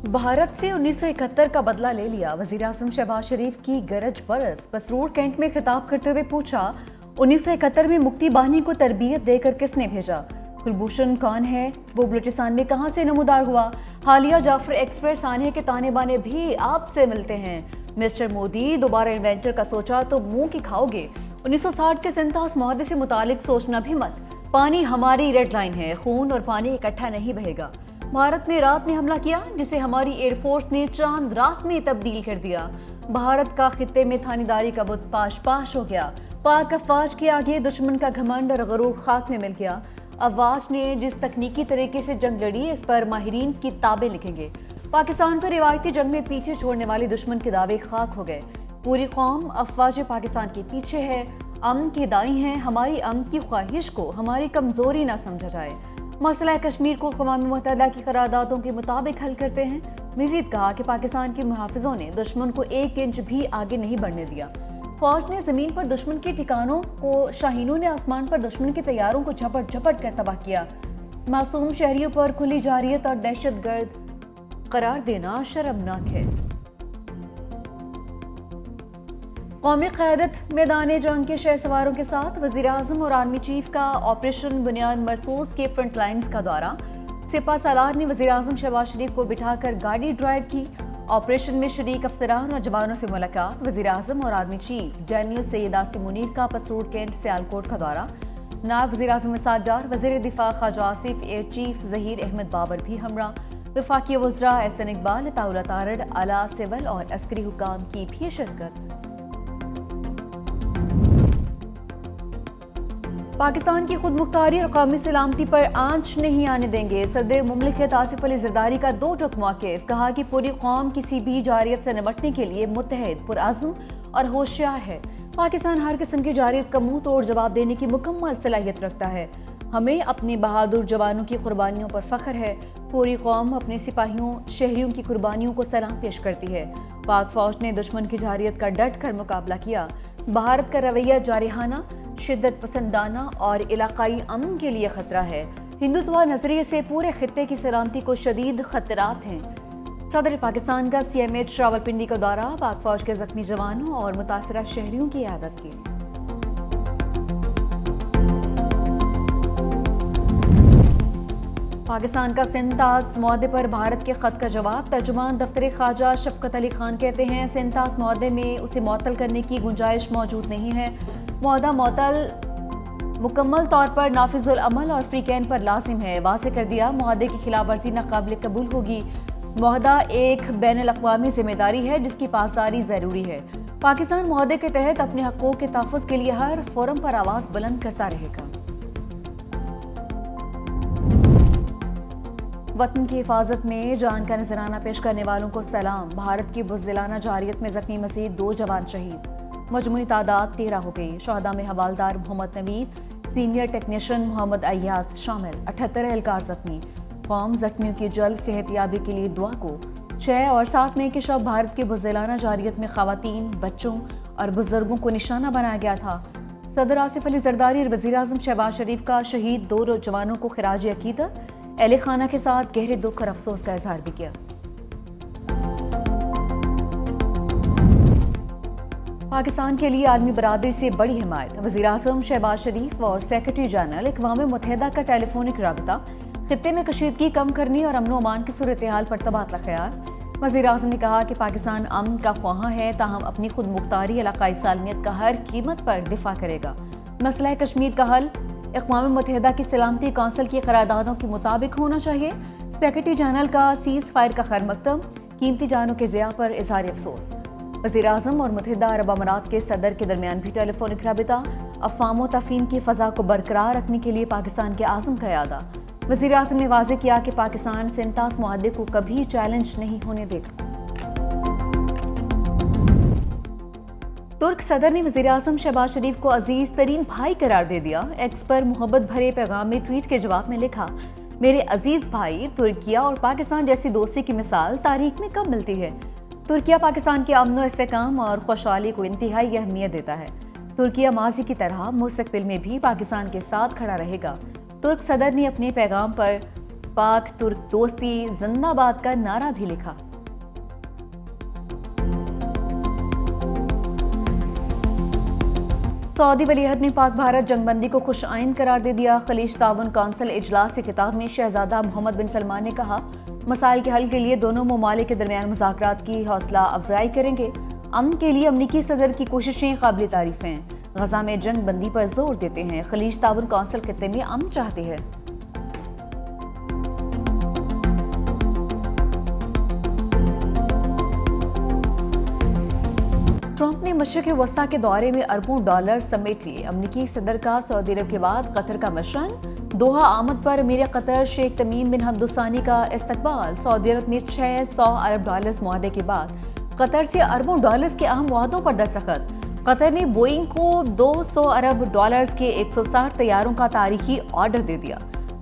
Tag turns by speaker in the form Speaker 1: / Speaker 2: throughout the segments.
Speaker 1: भारत से 1971 का बदला ले लिया। वजीर आज़म शहबाज शरीफ की गरज बरस। बसरूर कैंट में खिताब करते हुए पूछा, 1971 में मुक्ति बाहिनी को तरबियत देकर किसने भेजा? कुलभूषण कौन है? वो बलूचिस्तान में कहां से नमूदार हुआ? हालिया जाफर एक्सप्रेस आने के ताने बाने भी आपसे मिलते हैं। मिस्टर मोदी, दोबारा इन्वेंटर का सोचा तो मुंह की खाओगे। 1960 के सिंतास मुआहदे से मुतालिक सोचना भी मत। पानी हमारी रेड लाइन है, खून और पानी इकट्ठा नहीं बहेगा। भारत ने रात में हमला किया जिसे हमारी एयरफोर्स ने चांद रात में तब्दील कर दिया। भारत का खित्ते में थानेदारी का बुत पाश पाश हो गया। पाक अफवाज के आगे दुश्मन का घमंड और गरूर खाक में मिल गया। अफवाज ने जिस तकनीकी तरीके से जंग लड़ी, इस पर माहिरीन किताबें लिखेंगे। पाकिस्तान को रिवायती जंग में पीछे छोड़ने वाले दुश्मन के दावे खाक हो गए। पूरी कौम अफवाज पाकिस्तान के पीछे है, अमन के दाई हैं। हमारी अमन की ख्वाहिश को हमारी कमजोरी ना समझा जाए। मसला कश्मीर को अक़वाम मुत्तहिदा की करारदादों के मुताबिक हल करते हैं। मज़ीद कहा कि पाकिस्तान के मुहाफ़िज़ों ने दुश्मन को 1 इंच भी आगे नहीं बढ़ने दिया। फौज ने ज़मीन पर दुश्मन के ठिकानों को, शाहीनों ने आसमान पर दुश्मन के तैयारों को झपट झपट कर तबाह किया। मासूम शहरियों पर खुली जारियत और दहशतगर्द करार देना शर्मनाक है। कौमी क़यादत मैदान जंग के शह सवारों के साथ वज़ीर आज़म और आर्मी चीफ का ऑपरेशन बुनियाद मरसूस के फ्रंट लाइन्स का दौरा। सिपा सालार ने वज़ीर आज़म शहबाज शरीफ को बिठाकर गाड़ी ड्राइव की। ऑपरेशन में शरीक अफसरान और जवानों से मुलाकात। वज़ीर आज़म और army chief general Syed Asim Munir का पसरूर कैंट सियालकोट का दौरा। नायब वज़ीर आज़म सादार, वज़ीर दिफा ख्वाजा आसिफ, एयर चीफ ज़हीर अहमद बाबर भी हमरा। वफाकी वज़रा एहसन इकबाल, अताउल्लाह तारड़, आला सिविल और अस्करी हुकाम की भी शिरकत। पाकिस्तान की खुद मुख्तारी और कौमी सलामती पर आंच नहीं आने देंगे। सदर मुमलिकत आसिफ अली ज़रदारी का 2 टुक मौक़िफ़। कहा कि पूरी कौम किसी भी जारियत से निपटने के लिए मुत्तहिद, पुरअज़्म और होशियार है। पाकिस्तान हर किस्म की जारियत का मुंह तोड़ जवाब देने की मुकम्मल सलाहियत रखता है। हमें अपने बहादुर जवानों की कुर्बानियों पर फ़ख्र है। पूरी कौम अपने सिपाहियों, शहरियों की कुर्बानियों को सलाम पेश करती है। पाक फ़ौज ने दुश्मन की जारियत का डट कर मुकाबला किया। भारत का रवैया जारिहाना, शिद्दत पसंदाना और इलाकाई अमन के लिए खतरा है। हिंदुत्व नजरिए से पूरे खित्ते की सलामती को शदीद खतरात हैं। सदर पाकिस्तान का CMH रावलपिंडी का दौरा। पाक फौज के जख्मी जवानों और मुतासरा शहरियों की इयादत की। पाकिस्तान का सिंतास मुआहदे पर भारत के खत का जवाब। तर्जुमान दफ्तर ख्वाजा शफकत अली खान कहते हैं, सिंतास मुआहदे में उसे मुअत्तल करने की गुंजाइश मौजूद नहीं है। मुआहदा मुअत्तल मुकम्मल तौर पर नाफिजुल अमल और फ्री कैन पर लाजिम है। वाज़ेह कर दिया, मुआहदे की खिलाफ वर्जी नाकाबिल कबूल होगी। मुआहदा एक बैनुल अक़वामी जिम्मेदारी है जिसकी पासदारी ज़रूरी है। पाकिस्तान मुआहदे के तहत अपने हक़ों के तहफ़्फ़ुज़ के लिए हर फोरम पर आवाज़ बुलंद करता रहेगा। वतन की हिफाजत में जान का नजराना पेश करने वालों को सलाम। भारत की बुज़दिलाना जारियत में ज़ख्मी मज़ीद 2 जवान शहीद। मजमूई तादाद 13 हो गई। शहदा में हवालदार मोहम्मद नवीद, सीनियर टेक्नीशियन मोहम्मद अय्याज शामिल। 78 एहलकार जख्मी। कौम जख्मियों की जल्द सेहतयाबी के लिए दुआ को। 6 और 7 मई के शब भारत की बुज़दिलाना जारियत में ख़वातीन, बच्चों और बुजुर्गों को निशाना बनाया गया था। सदर आसिफ अली ज़रदारी और वज़ीर आज़म शहबाज शरीफ का शहीद 2 जवानों को खिराज अक़ीदत, अहले खाना के साथ गहरे दुख और अफसोस का इजहार भी किया। पाकिस्तान के लिए आर्मी बरादरी से बड़ी हिमायत। वज़ीर आज़म शहबाज शरीफ और सेक्रेटरी जनरल अक़वाम मुत्तहिदा का टेलीफोनिक राबता। खित्ते में कशीदगी कम करने और अमन अमान की सूरत हाल पर तबादला ख्याल। वज़ीर आज़म ने कहा कि पाकिस्तान अमन का ख्वाहां है, ताहम अपनी खुद मुख्तारी, इलाकाई सालमियत का हर कीमत पर दिफा करेगा। मसला कश्मीर का हल अक़वाम मुत्तहिदा की सलामती कौंसिल की करारदादों के मुताबिक होना चाहिए। सेक्रेटरी जनरल का सीज़ फायर का खैर मकदम। कीमती जानों के ज़िया पर इज़हार अफसोस। वज़ीर आज़म और मुत्तहिदा अरब अमारात के सदर के दरमियान भी टेलीफोनिक राबिता। अफ़वाम व तफ़हीम की फ़ज़ा को बरकरार रखने के लिए पाकिस्तान के आज़म का इरादा। वज़ीर आज़म ने वाज़ेह किया कि पाकिस्तान सिंतास मुआहदे को कभी चैलेंज नहीं होने देगा। तुर्क सदर ने वज़ीर आज़म शहबाज शरीफ को अजीज़ तरीन भाई करार दे दिया। एक्स पर मोहब्बत भरे पैगाम में ट्वीट के जवाब में लिखा, मेरे अजीज़ भाई, तुर्किया और पाकिस्तान जैसी दोस्ती की मिसाल तारीख में कब मिलती है। तुर्किया पाकिस्तान के अमन व इस्तेहकाम और खुशहाली को इंतहाई अहमियत देता है। तुर्किया माजी की तरह मुस्तकबिल में भी पाकिस्तान के साथ खड़ा रहेगा। तुर्क सदर ने अपने पैगाम पर पाक तुर्क दोस्ती जिंदाबाद का नारा भी लिखा। सऊदी वलीअहद ने पाक भारत जंगबंदी को खुश आइंद करार दे दिया। खलीज ताउन कौंसिल इजलास से खिताब में शहजादा मोहम्मद बिन सलमान ने कहा, मसाइल के हल के लिए दोनों ममालिक के दरमियान मुज़ाकरात की हौसला अफजाई करेंगे। अमन के लिए अमरीकी सदर की कोशिशें काबिल तारीफ हैं। गजा में जंग बंदी पर जोर देते हैं। खलीज ताउन कौंसिल खित्ते में अमन चाहती है। ट्रंप ने मशरिक़ वस्ता के दौरे में अरबों डॉलर समेट लिए। अमरीकी सदर का सऊदी अरब के बाद कतर का मिशन। दोहा आमद पर अमीर कतर शेख तमीम बिन हमद का इस्तकबाल। सऊदी अरब में 600 अरब डॉलर्स मुआहदे के बाद कतर से अरबों डॉलर्स के अहम मुआहदों पर दस्तखत। कतर ने बोइंग को 200 अरब डॉलर्स के 160 तैयारों का तारीखी ऑर्डर दे दिया।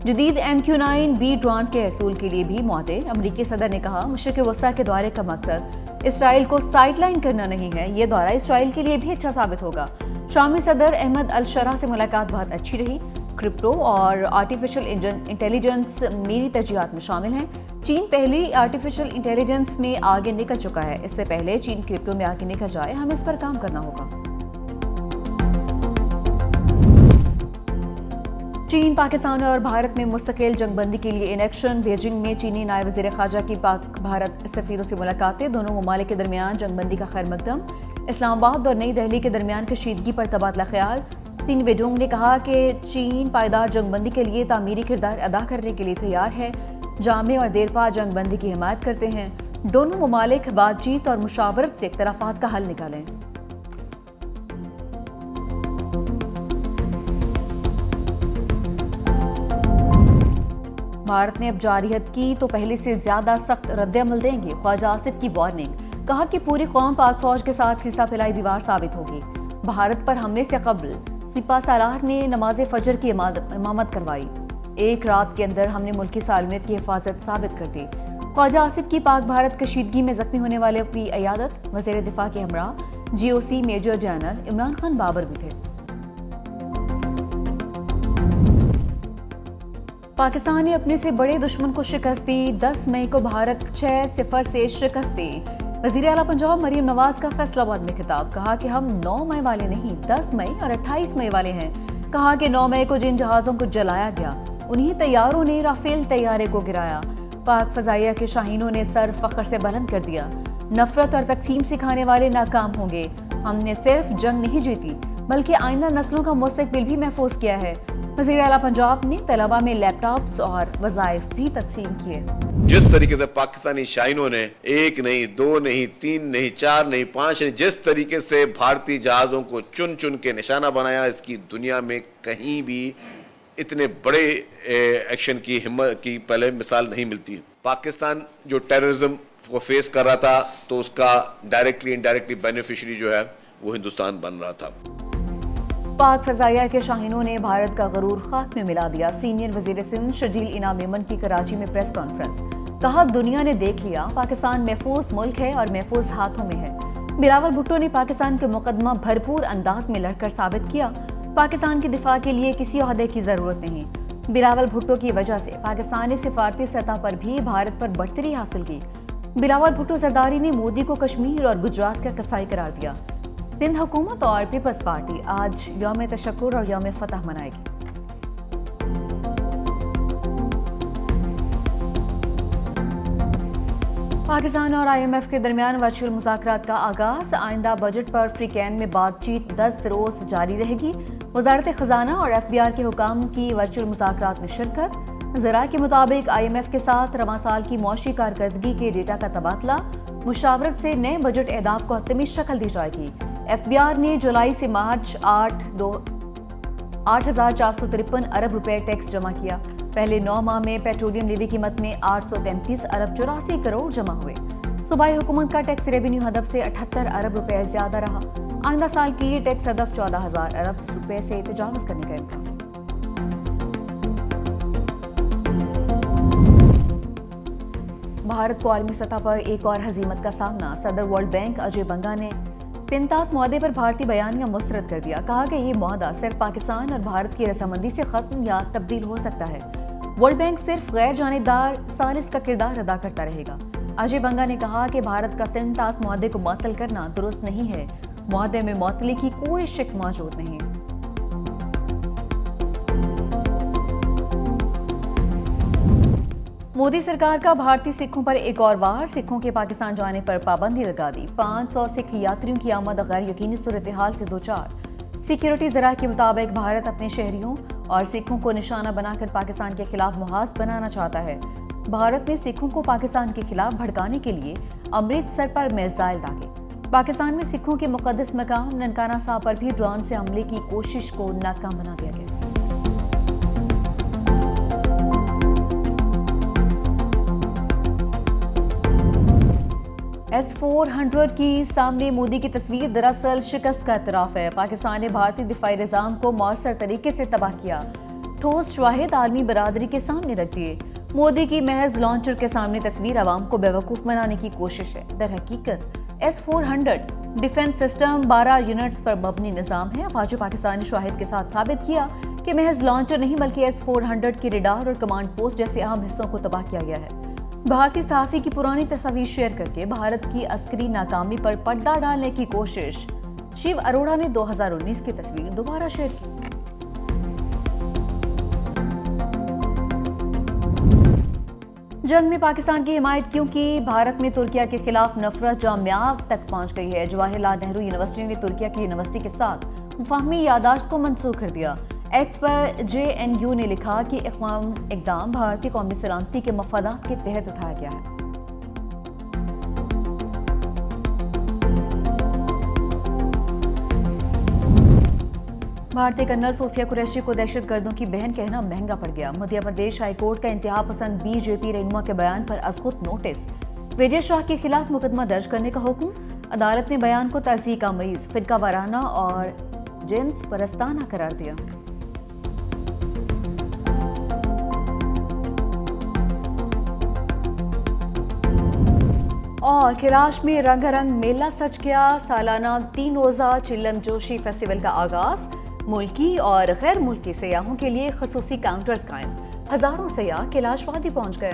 Speaker 1: जदीद MQ-9B ड्रोन्स के हसूल के लिए भी मुआहदे। अमरीकी सदर ने कहा, मशरिक़ वस्ता के दौरे का मकसद इसराइल को साइडलाइन करना नहीं है। ये दौरा इसराइल के लिए भी अच्छा साबित होगा। शामी सदर अहमद अल शरा से मुलाकात बहुत अच्छी रही। क्रिप्टो और आर्टिफिशियल इंटेलिजेंस मेरी तरजीहात में शामिल हैं। चीन पहले आर्टिफिशियल इंटेलिजेंस में आगे निकल चुका है। इससे पहले चीन क्रिप्टो में आगे निकल जाए, हमें इस पर काम करना होगा। चीन, पाकिस्तान और भारत में मुस्तकिल जंगबंदी के लिए इन एक्शन। बीजिंग में चीनी नायब वज़ीर ख़ारजा की पाक भारत सफ़ीरों से मुलाकातें। दोनों ममालिक के दरमियान जंगबंदी का खैर मकदम। इस्लामाबाद और नई दिल्ली के दरमियान कशीदगी पर तबादला ख्याल। सीन वेडोंग ने कहा कि चीन पायदार जंगबंदी के लिए तामीरी किरदार अदा करने के लिए तैयार है। जामे और देरपा जंगबंदी की हिमायत करते हैं। दोनों ममालिक बातचीत और मुशावरत से इख्तलाफात का हल निकालें। भारत ने अब जारियत की तो पहले से ज्यादा सख्त रद्द-ए-अमल देंगे। ख्वाजा आसिफ की वार्निंग। कहा कि पूरी कौम पाक फौज के साथ सीसा फैलाई दीवार साबित होगी। भारत पर हमले से कबल सिपा सालार ने नमाज फजर की इमामत करवाई। एक रात के अंदर हमने मुल्की सालमियत की हिफाजत साबित कर दी। ख्वाजा आसिफ की पाक भारत कशीदगी में जख्मी होने वाले की अयादत। वज़ीर दिफा के हमरा GOC major general Imran Khan Babar भी थे। पाकिस्तान ने अपने से बड़े दुश्मन को शिकस्त दी। 10 मई को भारत 6-0 से शिकस्त दी। वज़ीर आला पंजाब मरीम नवाज का फैसलाबाद में खिताब। कहा कि हम 9 मई वाले नहीं, 10 मई और 28 मई वाले हैं। कहा कि 9 मई को जिन जहाज़ों को जलाया गया, उन्हीं तैयारों ने राफेल तैयारे को गिराया। पाक फजाइया के शाहीनों ने सर फख्र से बुलंद कर दिया। नफरत और तकसीम सिखाने वाले नाकाम होंगे। हमने सिर्फ जंग नहीं जीती, बल्कि आइंदा नस्लों का मुस्तकबिल भी महफूज किया है। वज़ीर आला पंजाब ने तलबा में लैपटॉप्स और वज़ाइफ भी तकसीम किए।
Speaker 2: जिस तरीके से पाकिस्तानी शाहीनों ने 1 नहीं, 2 नहीं, 3 नहीं, 4 नहीं, 5 नहीं, जिस तरीके से भारतीय जहाज़ों को चुन चुन के निशाना बनाया, इसकी दुनिया में कहीं भी इतने बड़े एक्शन की हिम्मत की पहले मिसाल नहीं मिलती है। पाकिस्तान जो टेररिज्म को फेस कर रहा था, तो उसका डायरेक्टली इनडायरेक्टली बेनिफिशियरी जो है वो हिंदुस्तान बन रहा था।
Speaker 1: पाक फजाइया के शाहीनों ने भारत का गरूर खाक में मिला दिया। सीनियर वजीर सिंध शजील इनाम मेमन की कराची में प्रेस कॉन्फ्रेंस। कहा, दुनिया ने देख लिया, पाकिस्तान महफूज मुल्क है और महफूज हाथों में है। बिलावल भुट्टो ने पाकिस्तान के मुकदमा भरपूर अंदाज में लड़कर साबित किया, पाकिस्तान के दिफा के लिए किसी ओहदे की जरूरत नहीं। बिलावल भुट्टो की वजह से पाकिस्तान ने सिफारती सतह पर भी भारत पर बढ़तरी हासिल की। बिलावल भुट्टो सरदारी ने मोदी को कश्मीर और गुजरात का कसाई करार दिया। सिंध हुकूमत और पीपल्स पार्टी आज यौम तशक्कुर और यौम फतह मनाएगी। पाकिस्तान और IMF के दरमियान वर्चुअल मुज़ाकरात का आगाज। आइंदा बजट पर फ्री कैन में बातचीत 10 रोज जारी रहेगी। वज़ारत ख़जाना और FBR के हुकाम की वर्चुअल मुज़ाकरात में शिरकत। ज़रा के मुताबिक IMF के साथ रवां साल की मौशी कारकर्दगी के डेटा का तबादला। मुशावरत से नए बजट अहदाफ को हतमी शक्ल दी जाएगी। FBR ने जुलाई से मार्च 8,453 अरब रुपए टैक्स जमा किया। पहले 9 माह में पेट्रोलियम लेवी कीमत में 833 अरब 84 करोड़ जमा हुए। सूबाई हुकूमत का टैक्स रेवेन्यू हदफ से 78 अरब रुपए ज्यादा रहा। आइंदा साल के लिए टैक्स हदफ 14,000 अरब रुपए से तजावुज करने का इम्कान। भारत को आलमी सतह पर एक और हजीमत का सामना। सदर वर्ल्ड बैंक अजय बंगा ने सिंतास मुआहदे पर भारतीय बयानिया मुस्तरद कर दिया। कहा कि ये मुआहदा सिर्फ पाकिस्तान और भारत की रजामंदी से खत्म या तब्दील हो सकता है। ورلڈ بینک صرف غیر جانبدار ثالث کا کردار ادا کرتا رہے گا۔ اجے بنگا نے کہا کہ بھارت کا سنتاس معاہدے کو معطل کرنا درست نہیں ہے، معاہدے میں معطلی کی کوئی شک موجود نہیں۔ مودی سرکار کا بھارتی سکھوں پر ایک اور وار، سکھوں کے پاکستان جانے پر پابندی لگا دی۔ 500 سکھ یاتریوں کی آمد غیر یقینی صورتحال سے دوچار۔ سیکیورٹی ذرائع کے مطابق بھارت اپنے شہریوں اور سکھوں کو نشانہ بنا کر پاکستان کے خلاف محاذ بنانا چاہتا ہے۔ بھارت نے سکھوں کو پاکستان کے خلاف بھڑکانے کے لیے امرتسر پر میزائل داغے۔ پاکستان میں سکھوں کے مقدس مقام ننکانہ صاحب پر بھی ڈرون سے حملے کی کوشش کو ناکام بنا دیا گیا۔ S-400 کی سامنے مودی کی تصویر دراصل شکست کا اعتراف ہے۔ پاکستان نے بھارتی دفاعی نظام کو مؤثر طریقے سے تباہ کیا، ٹھوس شواہد عالمی برادری کے سامنے رکھ دیے۔ مودی کی محض لانچر کے سامنے تصویر عوام کو بیوقوف بنانے کی کوشش ہے۔ در حقیقت S-400 ڈیفنس سسٹم 12 یونٹس پر مبنی نظام ہے۔ افواج پاکستان نے شواہد کے ساتھ ثابت کیا کہ محض لانچر نہیں بلکہ S-400 کی ریڈار اور کمانڈ پوسٹ جیسے اہم حصوں کو تباہ کیا گیا ہے۔ بھارتی صحافی کی پرانی تصاویر شیئر کر کے بھارت کی عسکری ناکامی پر پردہ ڈالنے کی کوشش۔ شیو اروڑا نے 2019 کی تصویر دوبارہ شیئر کی۔ جنگ میں پاکستان کی حمایت کیوں کی؟ بھارت میں ترکیہ کے خلاف نفرت جامعہ تک پہنچ گئی ہے۔ جواہر لال نہرو یونیورسٹی نے ترکیہ کی یونیورسٹی کے ساتھ مفاہمی یادداشت کو منسوخ کر دیا۔ ایکس پر JNU نے لکھا کہ اقدام بھارتی قومی سلامتی کے مفادات کے تحت اٹھایا گیا ہے۔ بھارتی کرنل صوفیہ قریشی کو دہشت گردوں کی بہن کہنا مہنگا پڑ گیا۔ مدھیہ پردیش ہائی کورٹ کا انتہا پسند BJP رہنما کے بیان پر ازخود نوٹس، وجے شاہ کے خلاف مقدمہ درج کرنے کا حکم۔ عدالت نے بیان کو تہذیب آمیز، فرقہ وارانہ اور جنس پرستانہ قرار دیا۔ اور کیلاش میں رنگ رنگ میلہ سج گیا۔ سالانہ 3 روزہ چلم جوشی فیسٹیول کا آغاز، ملکی اور غیر ملکی سیاحوں کے لیے خصوصی کاؤنٹرز قائم۔ ہزاروں سیاح کیلاش وادی پہنچ گئے۔